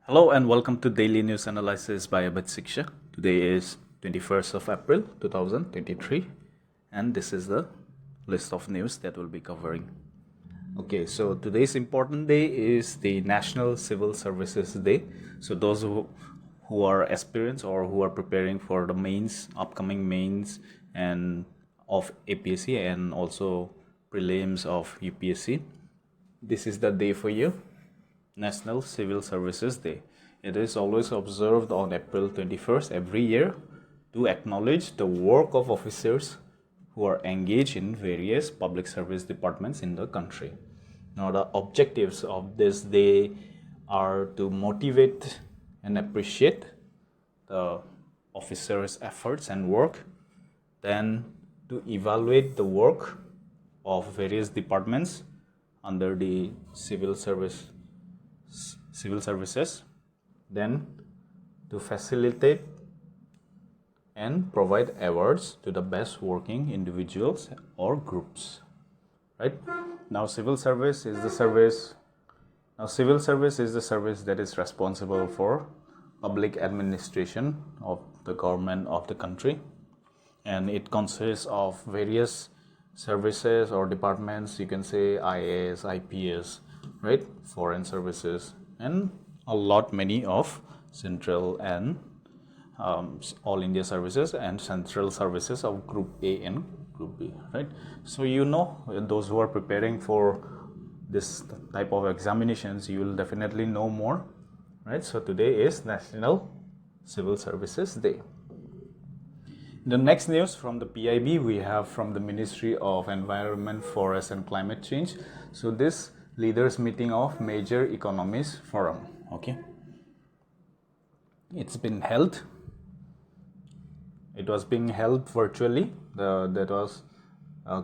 Hello and welcome to Daily News Analysis by Abhilekh. Today is 21st of April 2023 and this is the list of news that we'll be covering. Okay, so today's important day is the National Civil Services Day. So those who are aspirants or who are preparing for the mains, upcoming mains and of APSC and also prelims of UPSC, this is the day for you. National Civil Services Day. It is always observed on April 21st every year to acknowledge the work of officers who are engaged in various public service departments in the country. Now, the objectives of this day are to motivate and appreciate the officers' efforts and work, then to evaluate the work of various departments under the civil services, then to facilitate and provide awards to the best working individuals or groups. Right now, civil service is the service that is responsible for public administration of the government of the country, and it consists of various services or departments. You can say IAS, IPS, right, foreign services, and a lot many of central and all India services and central services of Group A and Group B, right? So those who are preparing for this type of examinations, you will definitely know more, right? So today is National Civil Services Day. The next news from the PIB we have from the Ministry of Environment, Forest and Climate Change. So this leaders meeting of Major Economies Forum. Okay, it was being held virtually. That was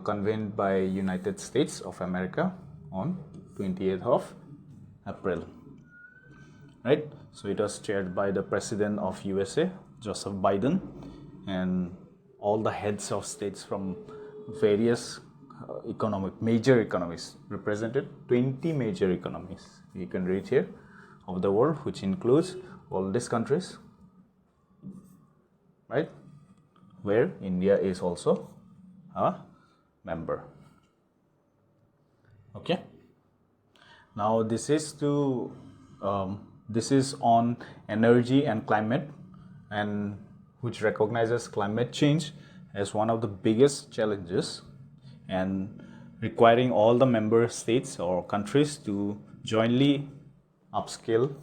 convened by United States of America on 28th of April, right? So it was chaired by the President of USA, Joseph Biden, and all the heads of states from various major economies represented. 20 major economies you can read here of the world, which includes all these countries, right, where India is also a member. Okay, now this is on energy and climate, and which recognizes climate change as one of the biggest challenges and requiring all the member states or countries to jointly upscale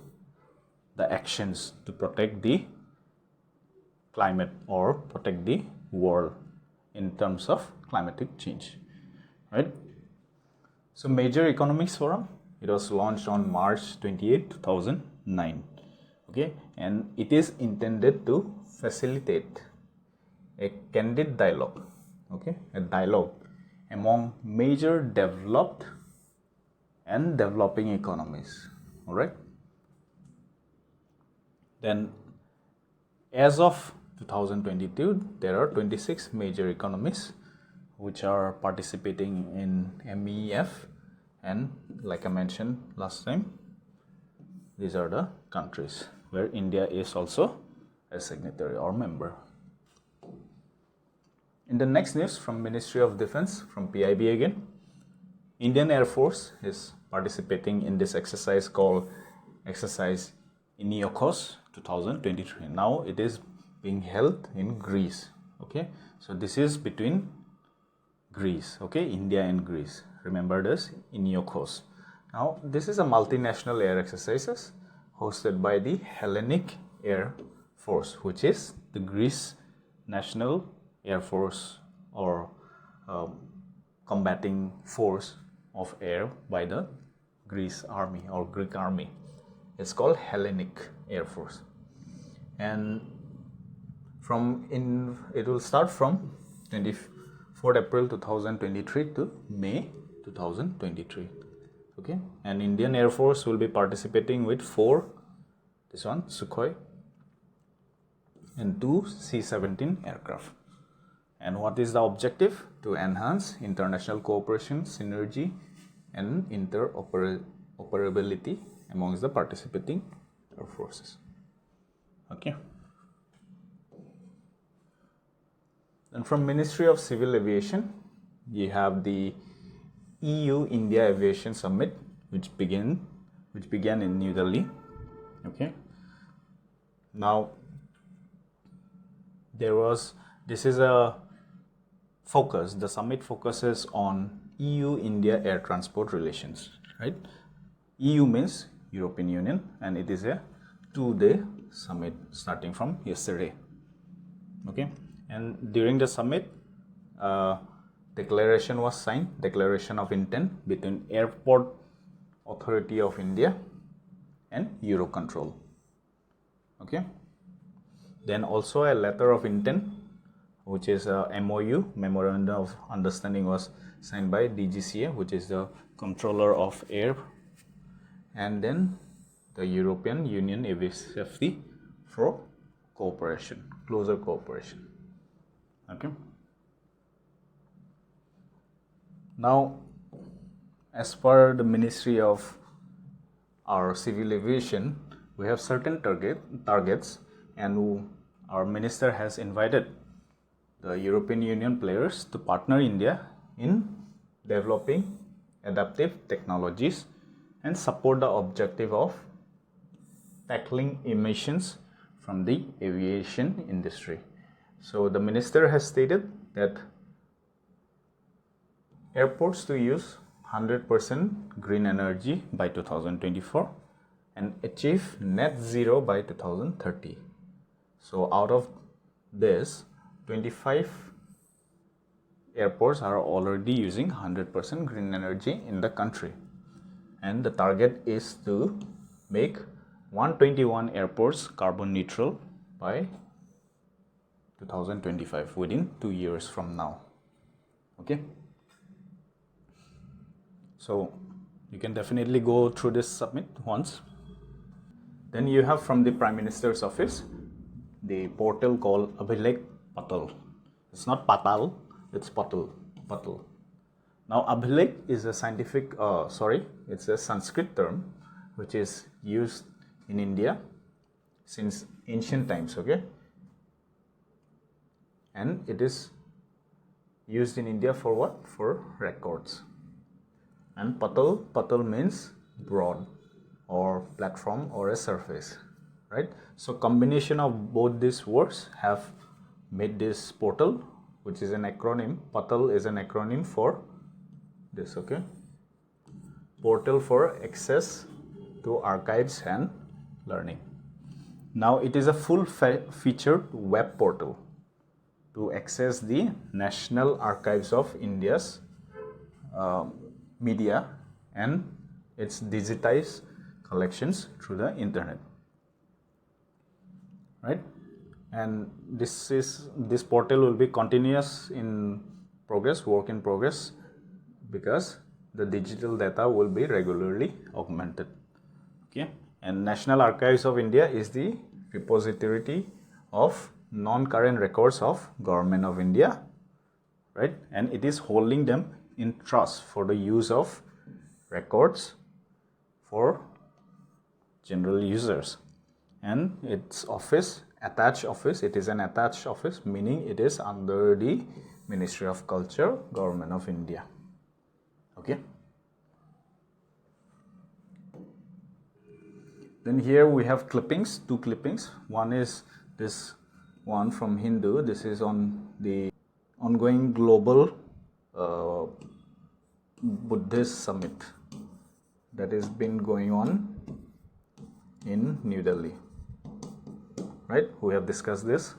the actions to protect the climate or protect the world in terms of climatic change, right? So Major Economics Forum, it was launched on March 28, 2009. Okay, and it is intended to facilitate a candid dialogue, okay, a dialogue among major developed and developing economies. All right, then as of 2022 there are 26 major economies which are participating in MEF, and like I mentioned last time, these are the countries where India is also a signatory or member. In the next news from Ministry of Defense, from PIB again, Indian Air Force is participating in this exercise called Exercise Iniokos 2023. Now it is being held in Greece. Okay, so this is between Greece, okay, India and Greece. Remember this, Iniokos. Now this is a multinational air exercises hosted by the Hellenic Air Force, which is the Greece National Air Force or combating force of air by the Greece Army or Greek Army. It's called Hellenic Air Force, and it will start from 24th April 2023 to May 2023. Okay, and Indian Air Force will be participating with 4 Sukhoi and 2 C-17 aircraft. And what is the objective? To enhance international cooperation, synergy, and interoperability amongst the participating Air forces. Okay. Then from Ministry of Civil Aviation, you have the EU-India Aviation Summit, which began in New Delhi. Okay. Now, this is a focus. The summit focuses on EU-India air transport relations, right? EU means European Union, and it is a 2-day summit starting from yesterday. Okay, and during the summit, declaration was signed, declaration of intent between Airport Authority of India and Eurocontrol. Okay, then also a letter of intent, which is a MOU, Memorandum of Understanding, was signed by DGCA, which is the controller of air, and then the European Union Aviation Safety for cooperation, closer cooperation. Okay. Now, as per the Ministry of our Civil Aviation, we have certain targets, and our minister has invited the European Union players to partner India in developing adaptive technologies and support the objective of tackling emissions from the aviation industry. So the minister has stated that airports to use 100% green energy by 2024 and achieve net zero by 2030. So out of this, 25 airports are already using 100% green energy in the country, and the target is to make 121 airports carbon neutral by 2025, within 2 years from now. Okay, so you can definitely go through this summit once. Then you have from the Prime Minister's office the portal called Abhilekh patal. It's not patal, it's patal. Now Abhilekh is a it's a Sanskrit term which is used in India since ancient times. Okay, and it is used in India for what? For records. And patal means broad or platform or a surface, right? So combination of both these words have made this portal, which is an acronym. Patal is an acronym for this. Okay, portal for access to archives and learning. Now it is a full-featured web portal to access the National Archives of India's media and its digitized collections through the internet, right? And this portal will be continuous in progress, work in progress, because the digital data will be regularly augmented. Okay, and National Archives of India is the repository of non-current records of Government of India, right? And it is holding them in trust for the use of records for general users. And its office, attached office, it is an attached office, meaning it is under the Ministry of Culture, Government of India. Okay. Then here we have clippings, two clippings. One is this one from Hindu. This is on the ongoing global Buddhist summit that has been going on in New Delhi, right? We have discussed this,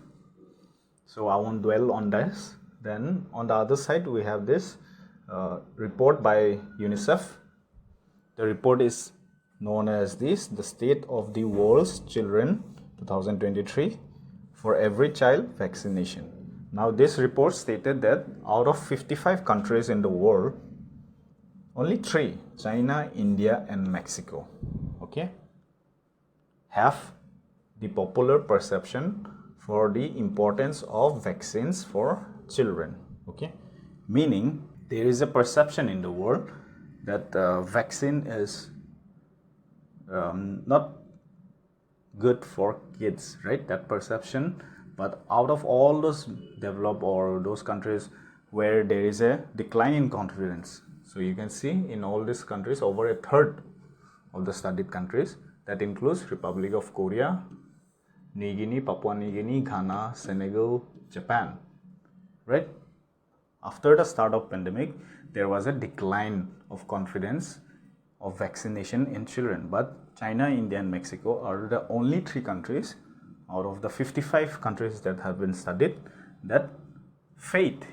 so I won't dwell on this. Then on the other side we have this report by UNICEF. The report is known as the State of the World's Children 2023 for Every Child Vaccination. Now this report stated that out of 55 countries in the world, only 3, China, India and Mexico, okay, have the popular perception for the importance of vaccines for children. Okay, meaning there is a perception in the world that vaccine is not good for kids, right? That perception. But out of all those developed or those countries where there is a decline in confidence, so you can see in all these countries, over a third of the studied countries, that includes Republic of Korea, New Guinea, Papua New Guinea, Ghana, Senegal, Japan, right? After the start of pandemic, there was a decline of confidence of vaccination in children. But China, India, and Mexico are the only 3 countries out of the 55 countries that have been studied that faith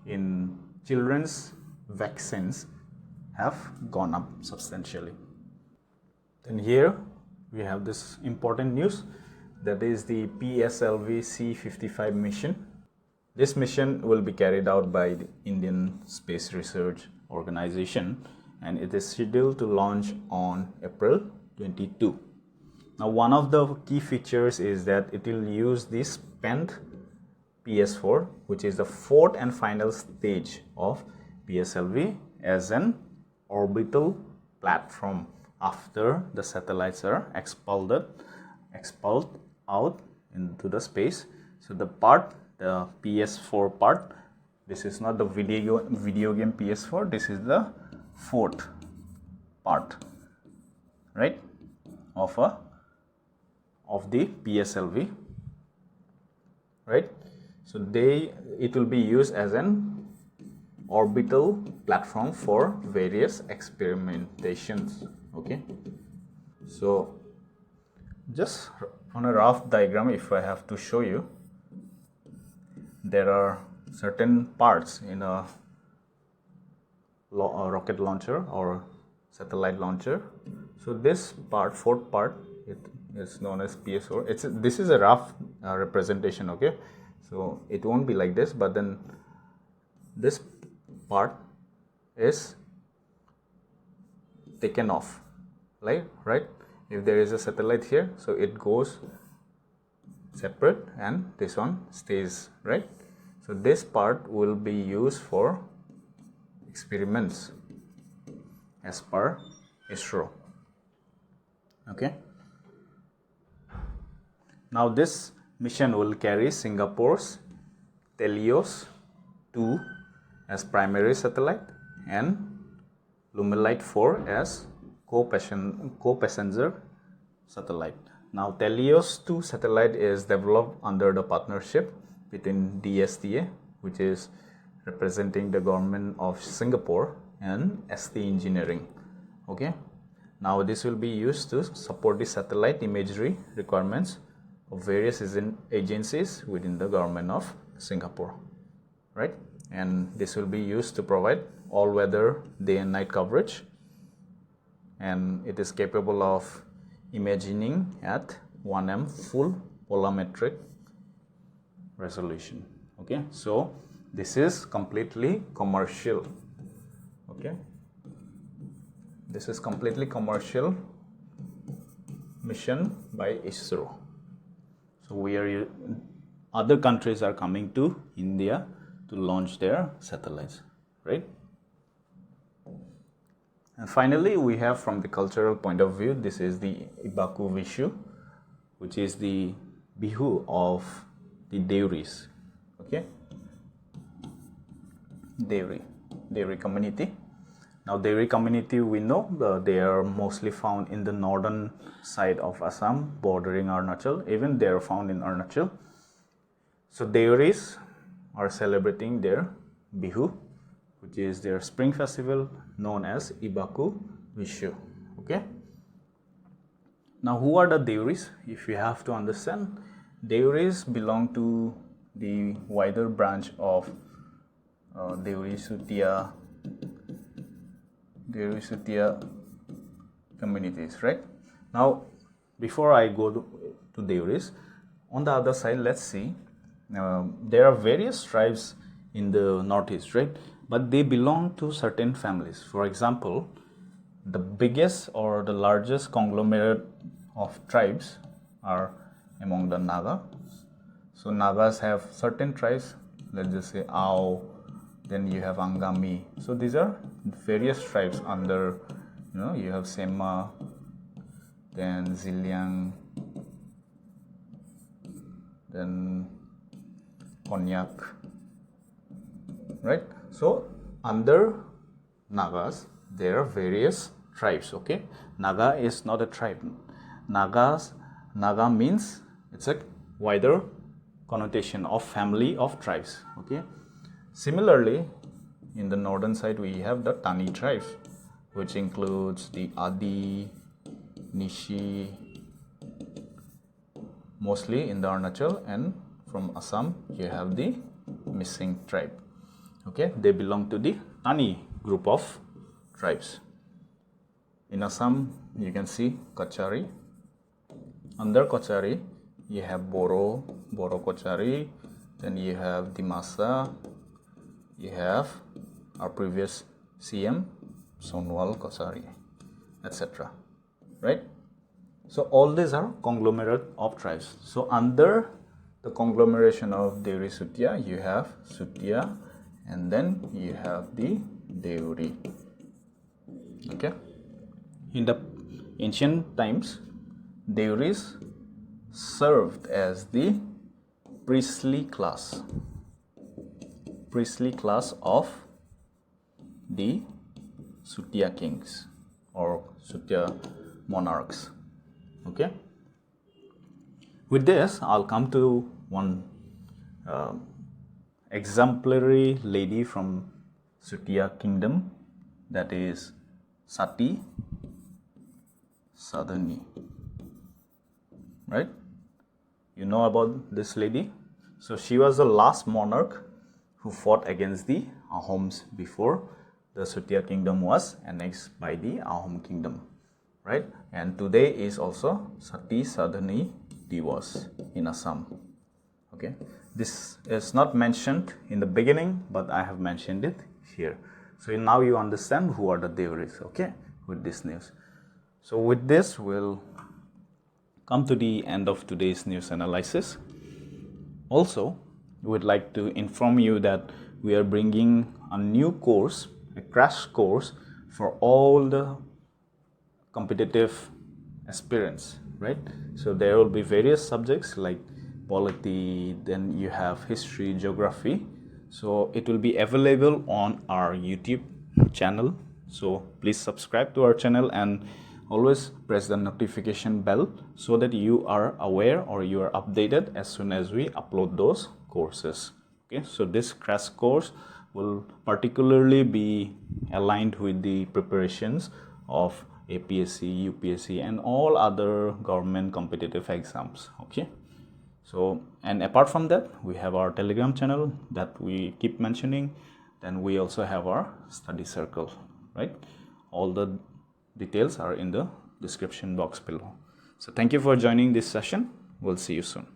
in children's vaccines have gone up substantially. Then here we have this important news, that is the PSLV C-55 mission. This mission will be carried out by the Indian Space Research Organization, and it is scheduled to launch on April 22. Now, one of the key features is that it will use this spent PS4, which is the 4th and final stage of PSLV, as an orbital platform after the satellites are expelled out into the space. So the PS4 part, this is not the video game PS4, this is the 4th part, right, of the PSLV, right? So it will be used as an orbital platform for various experimentations. Okay, so just on a rough diagram, if I have to show you, there are certain parts in a rocket launcher or satellite launcher. So this part, 4th part, it is known as PS4. This is a rough representation, okay? So it won't be like this, but then this part is taken off, right? If there is a satellite here, so it goes separate and this one stays, right? So this part will be used for experiments as per ISRO. Okay. Now this mission will carry Singapore's Telios 2 as primary satellite and Lumilite 4 as co-passenger satellite. Now Telios 2 satellite is developed under the partnership between DSTA, which is representing the government of Singapore, and ST Engineering. Okay. Now this will be used to support the satellite imagery requirements of various agencies within the government of Singapore, right? And this will be used to provide all-weather day and night coverage, and it is capable of imaging at 1M full polarimetric resolution. Okay, so this is completely commercial. Okay, this is completely commercial mission by ISRO. So other countries are coming to India to launch their satellites, right? And finally, we have, from the cultural point of view, this is the Ebaku Bishu, which is the Bihu of the dairies. Okay, dairy community. Now dairy community, we know they are mostly found in the northern side of Assam, bordering Arunachal. Even they are found in Arunachal. So dairies are celebrating their Bihu, which is their spring festival known as Ebaku Bishu. Okay. Now who are the dairies? If you have to understand, dairies belong to the wider branch of Deuri Sutia communities, right? Now, before I go to dairies, on the other side, let's see, there are various tribes in the northeast, right? But they belong to certain families. For example, the biggest or the largest conglomerate of tribes are among the Naga. So Nagas have certain tribes, let's just say Ao, then you have Angami. So these are various tribes under, you have Sema, then Ziliang, then Konyak, right? So under Nagas there are various tribes. Okay, Naga is not a tribe. Naga means it's a wider connotation of family of tribes. Okay, similarly in the northern side we have the Tani tribes, which includes the Adi, Nishi, mostly in the Arunachal, and from Assam you have the Missing tribe. Okay, they belong to the Tani group of tribes. In Assam you can see Kachari. Under Kachari you have Boro Kachari, then you have Dimasa, you have our previous CM Sonwal Kachari, etc. Right? So all these are conglomerate of tribes. So under the conglomeration of Deuri Sutia you have Sutia, and then you have the Deuri. Okay, in the ancient times Deuris served as the priestly class of the Sutia kings or Sutia monarchs. Okay, with this I'll come to one exemplary lady from Sutia kingdom, that is Sati Sadhani. Right, you know about this lady. So she was the last monarch who fought against the Ahoms before the Sutia kingdom was annexed by the Ahom kingdom. Right, and today is also Sati Sadhani Diwas in Assam. Okay, this is not mentioned in the beginning, but I have mentioned it here. So now you understand who are the Deuris, okay, with this news. So with this we'll come to the end of today's news analysis. Also, we would like to inform you that we are bringing a new course, a crash course for all the competitive aspirants, right? So there will be various subjects like polity, then you have history, geography. So it will be available on our YouTube channel. So please subscribe to our channel and always press the notification bell so that you are aware or you are updated as soon as we upload those courses. Okay, so this crash course will particularly be aligned with the preparations of APSC, UPSC and all other government competitive exams. Okay, so and apart from that we have our Telegram channel that we keep mentioning. Then we also have our study circle, right? All the details are in the description box below. So thank you for joining this session. We'll see you soon.